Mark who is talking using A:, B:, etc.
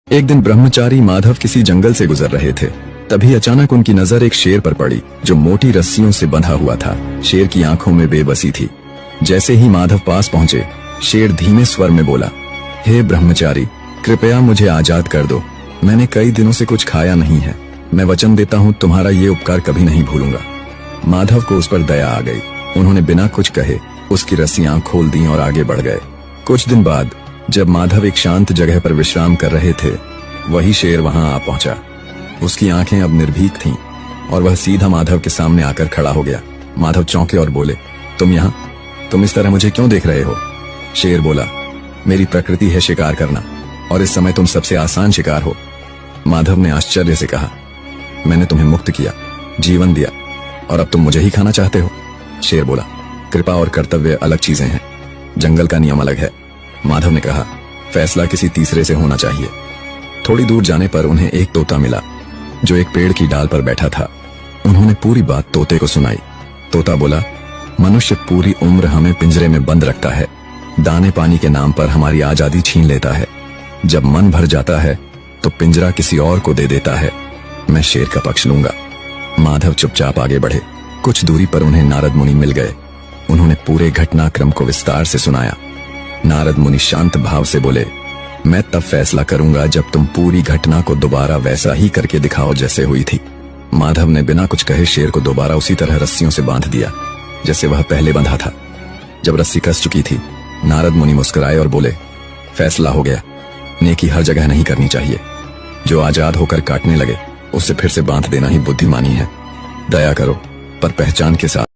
A: एक दिन ब्रह्मचारी माधव किसी जंगल से गुजर रहे थे। तभी अचानक उनकी नजर एक शेर पर पड़ी जो मोटी रस्सियों से बंधा हुआ था। शेर की आंखों में बेबसी थी। जैसे ही माधव पास पहुंचे, शेर धीमे स्वर में बोला, हे ब्रह्मचारी, कृपया मुझे आजाद कर दो। मैंने कई दिनों से कुछ खाया नहीं है। मैं वचन देता हूँ तुम्हारा ये उपकार कभी नहीं भूलूंगा। माधव को उस पर दया आ गई। उन्होंने बिना कुछ कहे उसकी रस्सियां खोल दी और आगे बढ़ गए। कुछ दिन बाद जब माधव एक शांत जगह पर विश्राम कर रहे थे, वही शेर वहां आ पहुंचा। उसकी आंखें अब निर्भीक थीं और वह सीधा माधव के सामने आकर खड़ा हो गया। माधव चौंके और बोले, तुम यहाँ? तुम इस तरह मुझे क्यों देख रहे हो? शेर बोला, मेरी प्रकृति है शिकार करना और इस समय तुम सबसे आसान शिकार हो। माधव ने आश्चर्य से कहा, मैंने तुम्हें मुक्त किया, जीवन दिया और अब तुम मुझे ही खाना चाहते हो? शेर बोला, कृपा और कर्तव्य अलग चीजें हैं, जंगल का नियम अलग है। माधव ने कहा, फैसला किसी तीसरे से होना चाहिए। थोड़ी दूर जाने पर उन्हें एक तोता मिला जो एक पेड़ की डाल पर बैठा था। उन्होंने पूरी बात तोते को सुनाई। तोता बोला, मनुष्य पूरी उम्र हमें पिंजरे में बंद रखता है, दाने पानी के नाम पर हमारी आजादी छीन लेता है। जब मन भर जाता है तो पिंजरा किसी और को दे देता है। मैं शेर का पक्ष लूंगा। माधव चुपचाप आगे बढ़े। कुछ दूरी पर उन्हें नारद मुनि मिल गए। उन्होंने पूरे घटनाक्रम को विस्तार से सुनाया। नारद मुनि शांत भाव से बोले, मैं तब फैसला करूंगा जब तुम पूरी घटना को दोबारा वैसा ही करके दिखाओ जैसे हुई थी। माधव ने बिना कुछ कहे शेर को दोबारा उसी तरह रस्सियों से बांध दिया जैसे वह पहले बंधा था। जब रस्सी कस चुकी थी, नारद मुनि मुस्कुराए और बोले, फैसला हो गया। नेकी हर जगह नहीं करनी चाहिए। जो आजाद होकर काटने लगे उसे फिर से बांध देना ही बुद्धिमानी है। दया करो पर पहचान के साथ।